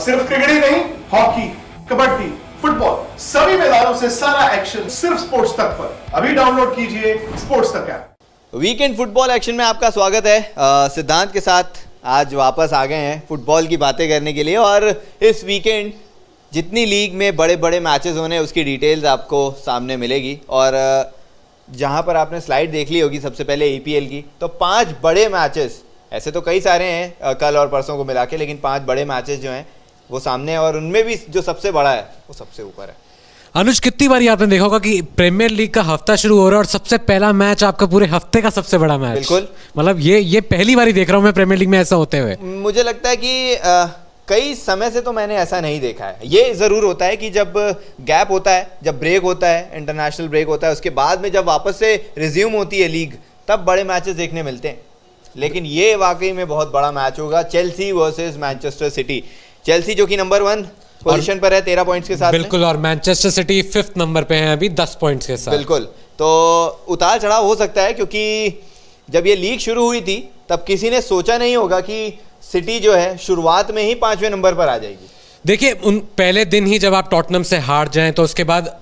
सिर्फ क्रिकेट ही नहीं, hockey, kabaddi, football, सभी मैदानों से सारा एक्शन सिर्फ स्पोर्ट्स तक पर। अभी डाउनलोड कीजिए स्पोर्ट्स तक ऐप। वीकेंड फुटबॉल एक्शन में आपका स्वागत है। सिद्धांत के साथ आज वापस आ गए हैं फुटबॉल की बातें करने के लिए, और इस वीकेंड जितनी लीग में बड़े बड़े मैचेस होने उसकी डिटेल्स आपको सामने मिलेगी। और जहां पर आपने स्लाइड देख ली होगी सबसे पहले ईपीएल की, तो 5 बड़े मैचेस, ऐसे तो कई सारे हैं कल और परसों को मिला के, लेकिन 5 बड़े मैचेस जो हैं वो सामने हैं, और उनमें भी जो सबसे बड़ा है वो सबसे ऊपर है। अनुज, कितनी बार आपने देखा होगा कि प्रीमियर लीग का हफ्ता शुरू हो रहा है और सबसे पहला मैच आपका पूरे हफ्ते का सबसे बड़ा मैच। बिल्कुल, मतलब ये पहली बार ही देख रहा हूं मैं प्रीमियर लीग में ऐसा होते हुए। मुझे लगता है कि कई समय से तो मैंने ऐसा नहीं देखा है। ये ज़रूर होता है कि जब गैप होता है, जब ब्रेक होता है, इंटरनेशनल ब्रेक होता है, उसके बाद में जब वापस से रिज्यूम होती है लीग, तब बड़े मैचेस देखने मिलते हैं। लेकिन ये वाकई में बहुत बड़ा मैच होगा, Chelsea versus Manchester city. Chelsea जो कि नंबर 1 पोजीशन पर है 13 पॉइंट्स के साथ। बिल्कुल, और मैनचेस्टर सिटी 5th नंबर पे है अभी 10 पॉइंट्स के साथ। बिल्कुल, तो उतार चढ़ाव हो सकता है, क्योंकि जब ये लीग शुरू हुई थी तब किसी ने सोचा नहीं होगा कि सिटी जो है शुरुआत में ही 5वें नंबर पर आ जाएगी। देखिए, उन पहले दिन ही जब आप टॉटनम से हार जाएं तो उसके बाद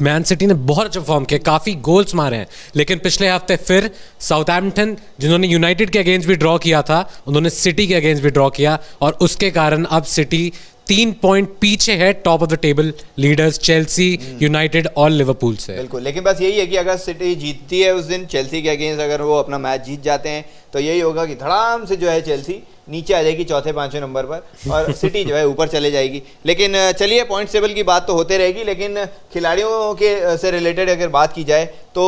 मैन सिटी ने बहुत अच्छा परफॉर्म किया, काफ़ी गोल्स मारे हैं। लेकिन पिछले हफ्ते फिर साउथहैम्पटन, जिन्होंने यूनाइटेड के अगेंस्ट भी ड्रॉ किया था, उन्होंने सिटी के अगेंस्ट भी ड्रॉ किया, और उसके कारण अब सिटी 3 पॉइंट पीछे है top of the table leaders Chelsea, United और लिवरपूल से। बिल्कुल, लेकिन बस यही है कि अगर सिटी जीतती है उस दिन चेल्सी के अगेंस्ट, अगर वो अपना मैच जीत जाते हैं, तो यही होगा कि धड़ाम से जो है चेल्सी नीचे आ जाएगी 4-5वें नंबर पर, और सिटी जो है ऊपर चले जाएगी। लेकिन चलिए, पॉइंट टेबल की बात तो होते रहेगी, लेकिन खिलाड़ियों के से रिलेटेड अगर बात की जाए तो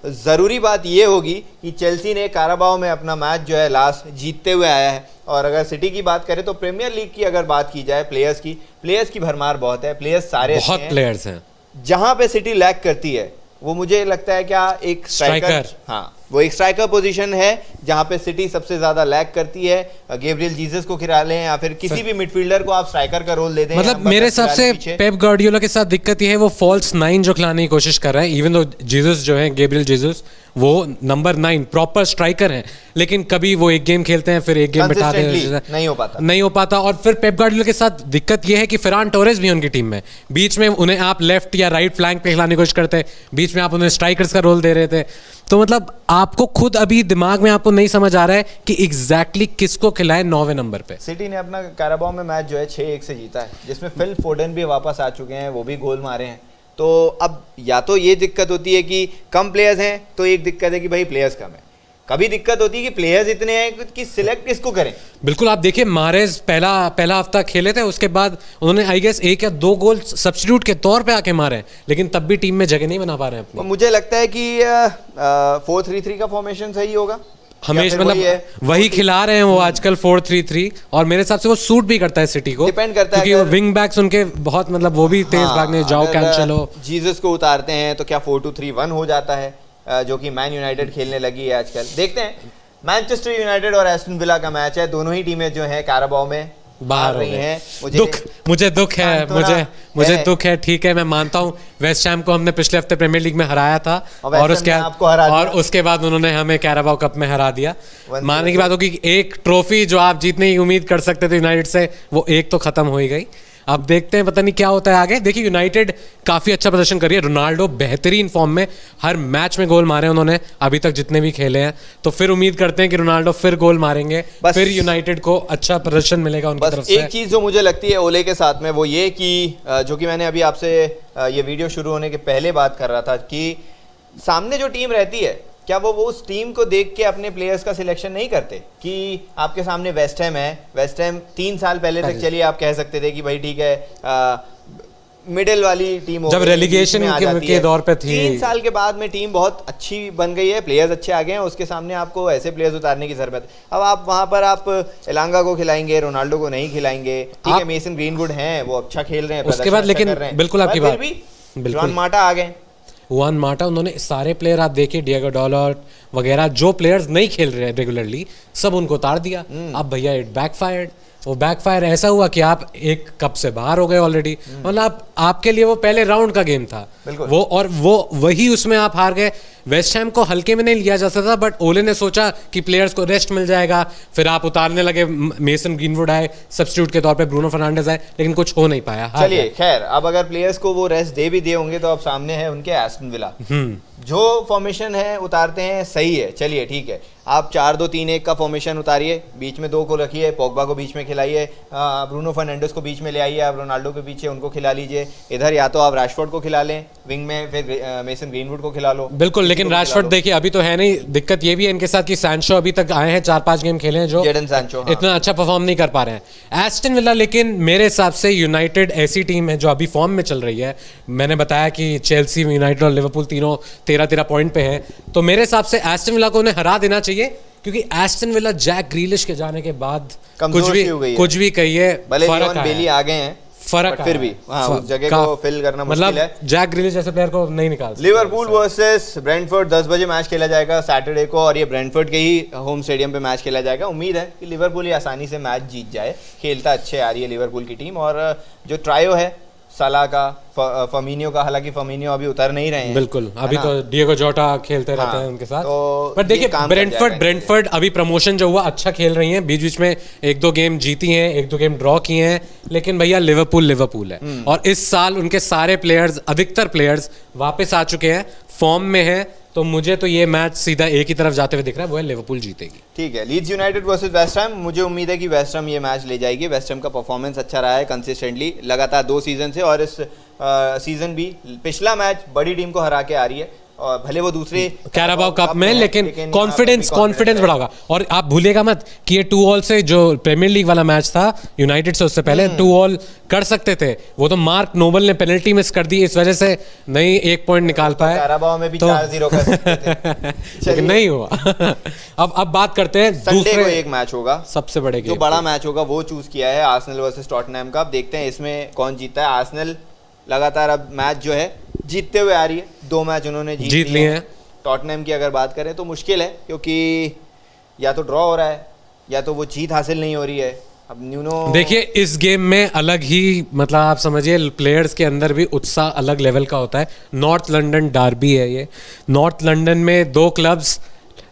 ज़रूरी बात ये होगी कि चेल्सी ने काराबाओ में अपना मैच जो है लास्ट जीतते हुए आया है। और अगर सिटी की बात करें तो प्रीमियर लीग की अगर बात की जाए, प्लेयर्स की भरमार बहुत है, प्लेयर्स सारे बहुत प्लेयर्स हैं। जहाँ पे सिटी लैक करती है वो मुझे लगता है क्या एक स्ट्राइकर, हाँ, वो एक स्ट्राइकर पोजीशन है जहाँ पे सिटी सबसे ज्यादा लैक करती है। गैब्रियल जीसस को खिला लें या फिर किसी भी मिडफील्डर को आप स्ट्राइकर का रोल दे दें। मतलब मेरे हिसाब से पेप गार्डियोला के साथ दिक्कत ये है, वो फॉल्स 9 जो खिलाने की कोशिश कर रहा है। इवन दो जीसस जो है, गैब्रियल जीसस, वो नंबर 9 प्रॉपर स्ट्राइकर है, लेकिन कभी वो एक गेम खेलते हैं फिर एक गेम बिठा देते हैं, नहीं हो पाता। और फिर पेप गार्डियोला के साथ दिक्कत ये है कि फरहान टोरेस भी उनकी टीम में, बीच में उन्हें आप लेफ्ट या राइट फ्लैंक पे खिलाने की कोशिश करते हैं, बीच में आप उन्हें स्ट्राइकर्स का रोल दे रहे थे। तो मतलब आपको खुद अभी दिमाग में आपको नहीं समझ आ रहा है कि एग्जैक्टली किसको खिलाए 9वें नंबर पे। सिटी ने अपना काराबाओ में मैच जो है 6-1 से जीता है, जिसमें फिल फोडेन भी वापस आ चुके हैं, वो भी गोल मारे हैं। तो अब या तो ये दिक्कत होती है कि कम प्लेयर्स हैं, तो एक दिक्कत है कि भाई प्लेयर्स कम है। कभी दिक्कत होती है कि प्लेयर्स इतने हैं कि सिलेक्ट किसको करें। बिल्कुल, आप देखिए मारेज पहला हफ्ता खेले थे, उसके बाद उन्होंने आई गेस 1 या 2 गोल सब्स्टिट्यूट के तौर पे आके मारे हैं, लेकिन तब भी टीम में जगह नहीं बना पा रहे हैं अपनी। मुझे लगता है कि 4-3-3 का फॉर्मेशन सही होगा हमेशा, मतलब वही खिला रहे हैं वो आजकल 4-3-3, और मेरे हिसाब से वो सूट भी करता है सिटी को, डिपेंड करता है, क्योंकि विंग बैक्स उनके बहुत, मतलब वो भी तेज भागने, जाओ कैंसेलो, जीसस को उतारते हैं तो क्या 4-2-3-1 हो जाता है, जो कि मैन यूनाइटेड खेलने लगी है आजकल। देखते हैं, मैनचेस्टर यूनाइटेड और एस्टन विला का मैच है, दोनों ही टीमें जो हैं काराबाओ में बाहर रही हैं। मुझे दुख है, दुख है। ठीक है, मैं मानता हूँ वेस्ट हैम को हमने पिछले हफ्ते प्रीमियर लीग में हराया था, और उसके बाद उन्होंने हमें कैराबाओ कप में हरा दिया। मानने की बात होगी कि एक ट्रॉफी जो आप जीतने की उम्मीद कर सकते थे यूनाइटेड से, वो एक तो खत्म हो ही गई। अब देखते हैं, पता नहीं क्या होता है आगे। देखिए, यूनाइटेड काफी अच्छा प्रदर्शन कर रही है, रोनाल्डो बेहतरीन फॉर्म में, हर मैच में गोल मारे उन्होंने अभी तक जितने भी खेले हैं, तो फिर उम्मीद करते हैं कि रोनाल्डो फिर गोल मारेंगे, फिर यूनाइटेड को अच्छा प्रदर्शन मिलेगा उनकी तरफ से। एक चीज जो मुझे लगती है ओले के साथ में, वो ये कि जो कि मैंने अभी आपसे ये वीडियो शुरू होने के पहले बात कर रहा था, कि सामने जो टीम रहती है, क्या वो उस टीम को देख के अपने प्लेयर्स का सिलेक्शन नहीं करते? कि आपके सामने वेस्ट हैम है, वेस्ट हैम 3 साल पहले तक, चलिए आप कह सकते थे कि भाई ठीक है, मिडिल वाली टीम जब रेलीगेशन के दौर पे थी, 3 साल के बाद में टीम बहुत अच्छी बन गई है, प्लेयर्स अच्छे आ गए हैं, उसके सामने आपको ऐसे प्लेयर्स उतारने की जरूरत है। अब आप वहां पर आप एलांगा को खिलाएंगे, रोनाल्डो को नहीं खिलाएंगे। ठीक है, मेसन ग्रीनवुड हैं, वो अच्छा खेल रहे हैं, उसके बाद लेकिन बिल्कुल आपकी बात, जुआन माटा आ गए, जुआन माटा, उन्होंने सारे प्लेयर आप देखिए, डिएगो डॉलर वगैरह, जो प्लेयर्स नहीं खेल रहे रेगुलरली, सब उनको उतार दिया। अब भैया इट बैकफायर्ड। वो बैकफायर ऐसा हुआ कि आप एक कप से बाहर हो गए ऑलरेडी, मतलब आपके लिए वो पहले राउंड का गेम था वो वही उसमें आप हार गए। वेस्ट हैम को हल्के में नहीं लिया जा सकता, बट ओले ने सोचा कि प्लेयर्स को रेस्ट मिल जाएगा, फिर आप उतारने लगे, मेसन ग्रीनवुड आए सब्स्टिट्यूट के तौर पे, ब्रूनो फर्नांडिस आए, लेकिन कुछ हो नहीं पाया। चलिए खैर, अब अगर प्लेयर्स को वो रेस्ट दे भी दिए होंगे तो अब सामने है उनके एस्टन विला, जो फॉर्मेशन है उतारते हैं सही है, चलिए ठीक है, आप 4-2-3-1 का फॉर्मेशन उतारिए, बीच में 2 को रखिए, पोग्बा को बीच में खिलाइए, ब्रूनो फर्नांडिस को बीच में ले आइए, आप रोनाल्डो के पीछे उनको खिला लीजिए, इधर या तो आप रैशफोर्ड को खिला लें विंग में, फिर मेसन ग्रीनवुड को खिला लो। बिल्कुल, लेकिन रैशफोर्ड देखिए अभी तो है नहीं, दिक्कत ये भी है इनके साथ कि सैंचो अभी तक आए हैं, 4-5 गेम खेले हैं जो जेडन सैंचो इतना अच्छा परफॉर्म नहीं कर पा रहे हैं। एस्टन विला लेकिन मेरे हिसाब से यूनाइटेड ऐसी टीम है जो अभी फॉर्म में चल रही है। मैंने बताया कि चेल्सी, यूनाइटेड और लिवरपूल तीनों 13-13 पॉइंट पे हैं, तो मेरे हिसाब से एस्टन विला को उन्हें हरा देना चाहिए, क्योंकि एस्टन विला जैक ग्रीलिश के जाने के बाद कुछ भी कहिए, फर्क बेली आ गए हैं, फर्क फिर भी उस जगह को फिल करना मुश्किल है, जैक ग्रीलिश जैसे प्लेयर को नहीं निकाल। लिवरपूल वर्सेस ब्रेंटफोर्ड 10 बजे मैच खेला जाएगा सैटरडे को, और ये ब्रेंटफोर्ड के ही होम स्टेडियम पे मैच खेला जाएगा। उम्मीद है कि लिवरपूल ही आसानी से मैच जीत जाए, खेलता अच्छे आ रही है लिवरपूल की टीम, और जो ट्रायो है साला का, फर्मिनियो का, हालांकि फर्मिनियो अभी उतर नहीं रहे हैं, बिल्कुल अभी तो डिएगो जोटा खेलते रहते हैं उनके साथ, पर देखिए ब्रेंटफोर्ड अभी प्रमोशन जो हुआ अच्छा खेल रही हैं, बीच बीच में 1-2 गेम जीती हैं, 1-2 गेम ड्रॉ किए हैं, लेकिन भैया लिवरपूल है, और इस साल उनके सारे प्लेयर्स, अधिकतर प्लेयर्स वापस आ चुके हैं, फॉर्म में हैं, तो मुझे तो ये मैच सीधा एक ही तरफ जाते हुए दिख रहा है, वो है लिवरपूल जीतेगी। ठीक है, Leeds United versus West Ham, मुझे उम्मीद है कि वेस्ट हैम ये मैच ले जाएगी। वेस्ट हैम का परफॉर्मेंस अच्छा रहा है कंसिस्टेंटली लगातार 2 सीजन से, और इस सीजन भी पिछला मैच बड़ी टीम को हरा के आ रही है, और भले वो दूसरे कैराबाओ कप में, लेकिन कॉन्फिडेंस बढ़ाओगा। और आप भूलिएगा मत कि ये 2-2 से जो प्रीमियर लीग वाला मैच था यूनाइटेड से, उससे पहले 2-2 कर सकते थे, वो तो मार्क नोबल ने पेनल्टी मिस कर दी, इस वजह से नहीं 1 पॉइंट निकाल पाए, कैराबाओ में भी 4-0 कर सकते थे लेकिन नहीं हुआ। अब बात करते हैं दूसरे, एक मैच होगा सबसे बड़े, जो बड़ा मैच होगा वो चूज किया है, आर्सेनल वर्सेस टॉटनहम का। अब देखते हैं इसमें कौन जीतता है। आर्सेनल लगातार अब मैच जो है जीतते हुए आ रही है, 2 मैच उन्होंने जीत लिए हैं। टॉटनहम की अगर बात करें तो मुश्किल है, क्योंकि या तो ड्रॉ हो रहा है या तो वो जीत हासिल नहीं हो रही है। अब न्यूनो देखिए इस गेम में अलग ही, मतलब आप समझिए प्लेयर्स के अंदर भी उत्साह अलग लेवल का होता है। नॉर्थ लंदन डार्बी है ये, नॉर्थ लंदन में 2 क्लब्स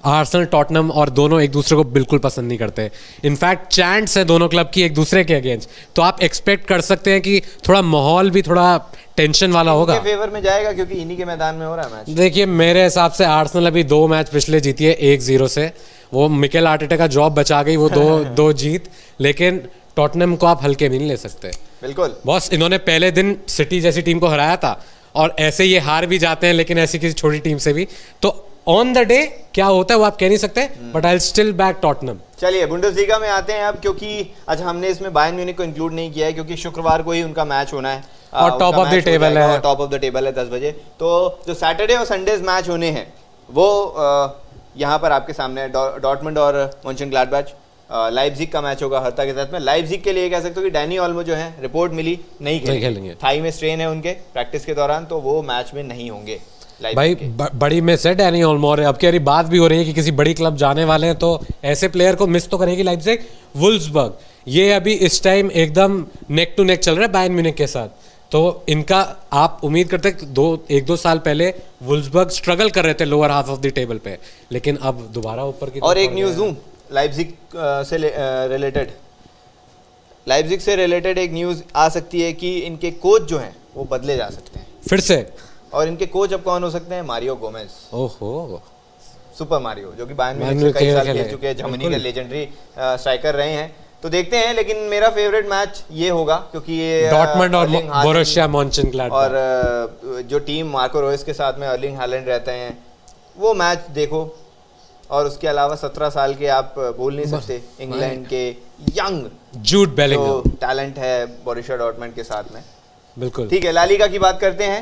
आर्सेनल टॉटनहम, और दोनों एक दूसरे को बिल्कुल पसंद नहीं करते, इनफैक्ट चैंट्स है दोनों क्लब की एक दूसरे के अगेंस्ट, तो आप एक्सपेक्ट कर सकते हैं कि थोड़ा माहौल भी थोड़ा टेंशन वाला होगा, फेवर में जाएगा, क्योंकि इन्हीं के मैदान में हो रहा है मैच। देखिए मेरे हिसाब से आर्सेनल अभी 2 मैच पिछले जीती है 1-0 से, वो मिकेल आर्टेटा का जॉब बचा गई, वो 2 जीत, लेकिन टॉटनहम को आप हल्के में नहीं ले सकते। बिल्कुल बॉस, इन्होंने पहले दिन सिटी जैसी टीम को हराया था, और ऐसे ये हार भी जाते हैं, लेकिन ऐसी किसी छोटी टीम से भी, तो ऑन द डे क्या होता है वो आप कह नहीं सकते, but I will still back Tottenham. चलिए बुंडेसलीगा में आते हैं अब, क्योंकि आज हमने इसमें बायर्न म्यूनिख को इंक्लूड नहीं किया है, क्योंकि शुक्रवार को ही उनका मैच होना है, और टॉप ऑफ द टेबल है, टॉप ऑफ द टेबल है 10 बजे। तो जो सैटरडे और संडेज मैच होने हैं वो यहाँ पर आपके सामने डॉर्टमुंड और मॉन्चेनग्लाडबाच। लाइप्जिग का मैच होगा हर्ता के साथ में। लाइप्जिग के लिए कह सकते हो कि डैनी ऑल्मो जो है, रिपोर्ट मिली नहीं खेलेंगे, थाई में स्ट्रेन है उनके प्रैक्टिस के दौरान, तो वो मैच में नहीं होंगे। भाई बड़ी मिस है डैनी ऑल्मो, अब कह रही बात भी हो रही है कि किसी बड़ी क्लब जाने वाले हैं, तो ऐसे प्लेयर को मिस तो करेगी लाइप्जिग। वुल्फ्सबर्ग ये अभी इस टाइम एकदम नेक टू नेक चल रहा है बायर्न म्यूनिख के साथ, तो इनका आप उम्मीद करते हैं 1-2 साल पहले वुल्फ्सबर्ग स्ट्रगल कर रहे थे lower half of the table पे, लेकिन अब दोबारा ऊपर की। और एक न्यूज़ दूं लाइप्जिग से रिलेटेड, लाइप्जिग से रिलेटेड एक न्यूज़ आ सकती है कि इनके कोच जो हैं वो बदले जा सकते हैं फिर से, और इनके कोच अब कौन हो सकते हैं? मारियो गोमेज, ओहो सुपर मारियो, जो कि बायर्न म्यूनिख से कई साल खेल चुके हैं, जर्मनी के लेजेंडरी स्ट्राइकर रहे हैं। तो देखते हैं, लेकिन मेरा फेवरेट मैच ये होगा, क्योंकि ये डॉर्टमुंड और बोरुसिया मॉन्चेनग्लाडबाच, और जो टीम मार्को रोयस के साथ में अर्लिंग हालैंड रहते हैं, वो मैच देखो। और उसके अलावा 17 साल के आप बोल नहीं सकते, इंग्लैंड के यंग जूड बेलिंगहम टैलेंट है बोरुसिया डॉर्टमुंड के साथ में। बिल्कुल ठीक है, ला लीगा की बात करते हैं।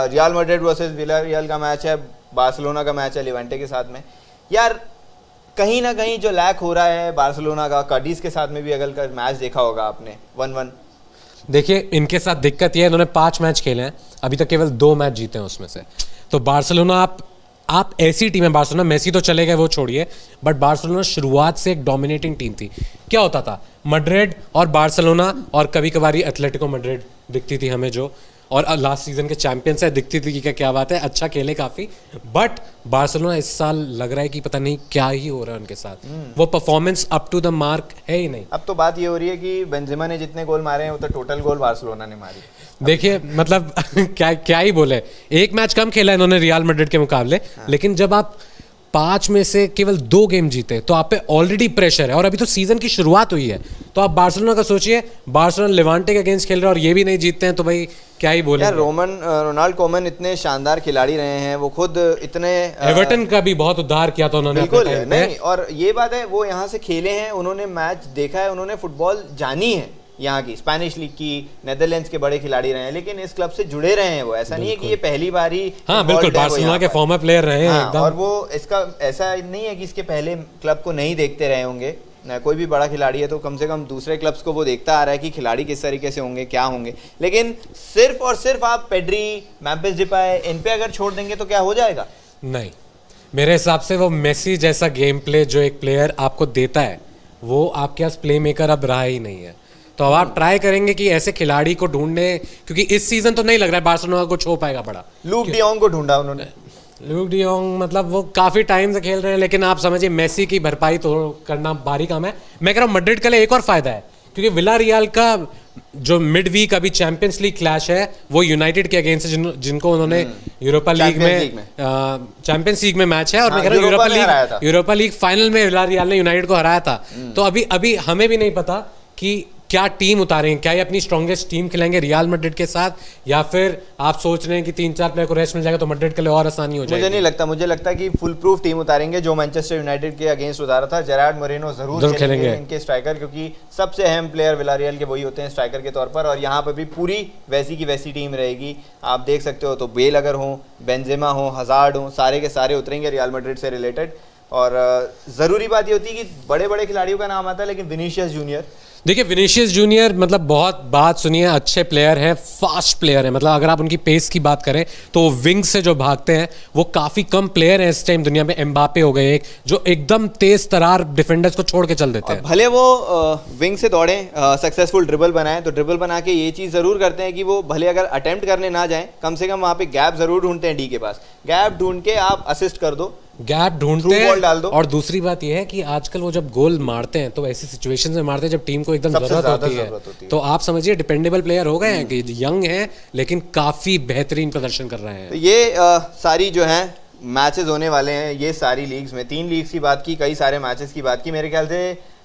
रियल मैड्रिड वर्सेस विलारियल का मैच है, बार्सिलोना का मैच है लिवेंटे के साथ में। यार कहीं ना कहीं जो लैक हो रहा है बार्सिलोना का, कार्डिस के साथ में भी अगर मैच देखा होगा आपने 1-1। देखिए इनके साथ दिक्कत ये है, इन्होंने 5 मैच खेले हैं, अभी तक केवल 2 मैच जीते हैं उसमें से, तो बार्सिलोना आप आप ऐसी टीम है बार्सिलोना, मेसी तो चले गए वो छोड़िए, बट बार्सिलोना शुरुआत से एक डोमिनेटिंग टीम थी। क्या होता था, मैड्रिड और बार्सिलोना और कभी कभार एथलेटिको मैड्रिड दिखती थी हमें जो, और लास्ट सीजन के चैंपियंस है, दिखती थी कि क्या बात है, अच्छा खेले काफी, बट बार्सिलोना इस साल लग रहा है कि पता नहीं क्या ही हो रहा है उनके साथ, वो performance up to the mark है ही नहीं। अब तो बात ये हो रही है कि बेंजेमा ने जितने गोल मारे हैं वो तो टोटल गोल बार्सिलोना ने मारी। देखिए मतलब क्या ही बोले, एक मैच कम खेला इन्होंने रियल मैड्रिड के मुकाबले, लेकिन जब आप 5 में से केवल 2 गेम जीते तो आप पे ऑलरेडी प्रेशर है, और अभी तो सीजन की शुरुआत हुई है, तो आप बार्सिलोना का सोचिए, बार्सिलोना लेवांटे के अगेंस्ट खेल रहे हैं और ये भी नहीं जीतते हैं, तो भाई क्या ही बोले। यार रोनाल्ड कोमन इतने शानदार खिलाड़ी रहे हैं, वो खुद इतने एवर्टन का भी बहुत उद्धार किया था उन्होंने। बिल्कुल नहीं, और ये बात है वो यहाँ से खेले हैं, उन्होंने मैच देखा है, उन्होंने फुटबॉल जानी है, यहाँ की स्पेनिश लीग की, नेदरलैंड्स के बड़े खिलाड़ी रहे हैं, लेकिन इस क्लब से जुड़े रहे हैं वो, ऐसा नहीं है कि ये पहली बार ही। हाँ बिल्कुल, बार्सिलोना के फॉर्मर प्लेयर रहे हैं एकदम। और वो इसका ऐसा नहीं है कि इसके पहले क्लब को नहीं देखते रहे होंगे, कोई भी बड़ा खिलाड़ी है तो कम से कम दूसरे क्लब्स को वो देखता आ रहा है कि खिलाड़ी किस तरीके से होंगे, क्या होंगे, लेकिन सिर्फ और सिर्फ आप पेड्री, मेम्फिस डिपाई इन पे अगर छोड़ देंगे तो क्या हो जाएगा? नहीं, मेरे हिसाब से वो मेसी जैसा गेम प्ले जो एक प्लेयर आपको देता है, वो आपके पास प्ले मेकर अब रहा ही नहीं है। तो अब आप ट्राई करेंगे कि ऐसे खिलाड़ी को ढूंढने, क्योंकि इस सीजन तो नहीं लग रहा है बार्सिलोना को छो पाएगा बड़ा। लूक डियोंग को ढूंढा उन्होंने। लूक डियोंग मतलब वो काफी टाइम से खेल रहे हैं, लेकिन आप समझिए मेसी की भरपाई तो करना भारी काम है। मैं कह रहा हूँ मैड्रिड के लिए एक और फायदा है, क्योंकि विला रियल का जो मिड वीक अभी चैंपियंस लीग क्लैश है वो यूनाइटेड के अगेंस्ट है, जिनको उन्होंने यूरोपा लीग में चैंपियंस लीग में मैच है, और मैं कह रहा हूँ यूरोपा लीग फाइनल में विला रियल ने यूनाइटेड को हराया था। तो अभी हमें भी नहीं पता कि क्या टीम उतारेंगे, क्या ये अपनी स्ट्रॉन्गेस्ट टीम खिलाएंगे रियल मैड्रिड के साथ, या फिर आप सोच रहे हैं कि 3-4 प्लेयर को रेस्ट मिल जाएगा तो मैड्रिड के लिए और आसानी हो जाएगी। मुझे नहीं लगता, मुझे लगता है कि फुल प्रूफ टीम उतारेंगे जो मैनचेस्टर यूनाइटेड के अगेंस्ट उतारा था। जेरार्ड मोरेनो जरूर खेलेंगे इनके स्ट्राइकर, क्योंकि सबसे अहम प्लेयर विलारियल के वही होते हैं स्ट्राइकर के तौर पर, और यहाँ पर भी पूरी वैसी की वैसी टीम रहेगी। आप देख सकते हो, तो बेल अगर हो, बेंजेमा हो, हजार्ड हो, सारे के सारे उतरेंगे रियल मैड्रिड से रिलेटेड। और ज़रूरी बात ये होती है कि बड़े बड़े खिलाड़ियों का नाम आता है, लेकिन विनीशियस जूनियर, देखिए विनीशियस जूनियर मतलब बहुत बात सुनिए, अच्छे प्लेयर हैं, फास्ट प्लेयर हैं, मतलब अगर आप उनकी पेस की बात करें तो विंग से जो भागते हैं वो काफ़ी कम प्लेयर हैं इस टाइम दुनिया में। एम्बापे हो गए एक, जो एकदम तेज तरार डिफेंडर्स को छोड़ के चल देते हैं। भले वो विंग से दौड़ें, सक्सेसफुल ड्रिबल बनाएं, तो ड्रिबल बना के ये चीज़ ज़रूर करते हैं कि वो भले अगर अटेम्प्ट करने ना जाएं, कम से कम वहाँ पे गैप ज़रूर ढूंढते हैं, डी के पास गैप ढूंढ के आप असिस्ट कर दो, गैप ढूंढते हैं, डाल दो। और दूसरी बात यह है कि आजकल वो जब गोल मारते हैं तो ऐसी सिचुएशन में मारते हैं जब टीम को एकदम जरूरत होती है। तो आप समझिए डिपेंडेबल प्लेयर हो गए हैं कि यंग हैं लेकिन काफी बेहतरीन प्रदर्शन कर रहे हैं। तो ये सारी जो है मैचेस होने वाले हैं, ये सारी लीग्स में 3 लीग्स की बात की, कई सारे मैचेस की बात की, मेरे ख्याल से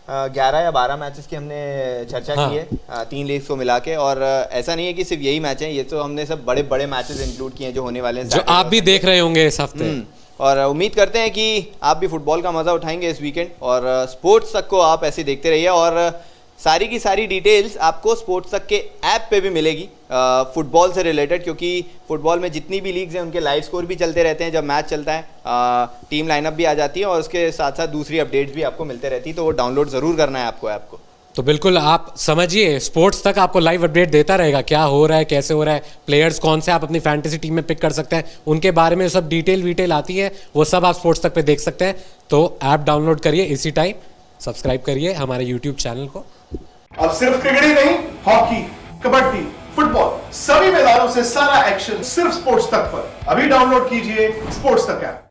11 या 12 मैचेस की हमने चर्चा की है 3 लीग्स को मिला के। और ऐसा नहीं है कि सिर्फ यही मैच है, ये तो हमने सब बड़े बड़े मैचेस इंक्लूड किए हैं जो होने वाले हैं, जो आप भी देख रहे होंगे इस हफ्ते। और उम्मीद करते हैं कि आप भी फुटबॉल का मज़ा उठाएंगे इस वीकेंड, और स्पोर्ट्स तक को आप ऐसे देखते रहिए। और सारी की सारी डिटेल्स आपको स्पोर्ट्स तक के ऐप पे भी मिलेगी फुटबॉल से रिलेटेड, क्योंकि फुटबॉल में जितनी भी लीग्स हैं उनके लाइव स्कोर भी चलते रहते हैं, जब मैच चलता है टीम लाइनअप भी आ जाती है, और उसके साथ साथ दूसरी अपडेट्स भी आपको मिलते रहती है, तो वो डाउनलोड ज़रूर करना है आपको ऐप को। तो बिल्कुल आप समझिए, स्पोर्ट्स तक आपको लाइव अपडेट देता रहेगा, क्या हो रहा है, कैसे हो रहा है, प्लेयर्स कौन से आप अपनी फैंटेसी टीम में पिक कर सकते हैं, उनके बारे में सब डिटेल आती है, वो सब आप स्पोर्ट्स तक पे देख सकते हैं। तो ऐप डाउनलोड करिए इसी टाइम, सब्सक्राइब करिए हमारे यूट्यूब चैनल को। अब सिर्फ क्रिकेट ही नहीं, हॉकी, कबड्डी, फुटबॉल, सभी मैदानों से सारा एक्शन सिर्फ स्पोर्ट्स तक पर। अभी डाउनलोड कीजिए स्पोर्ट्स तक ऐप।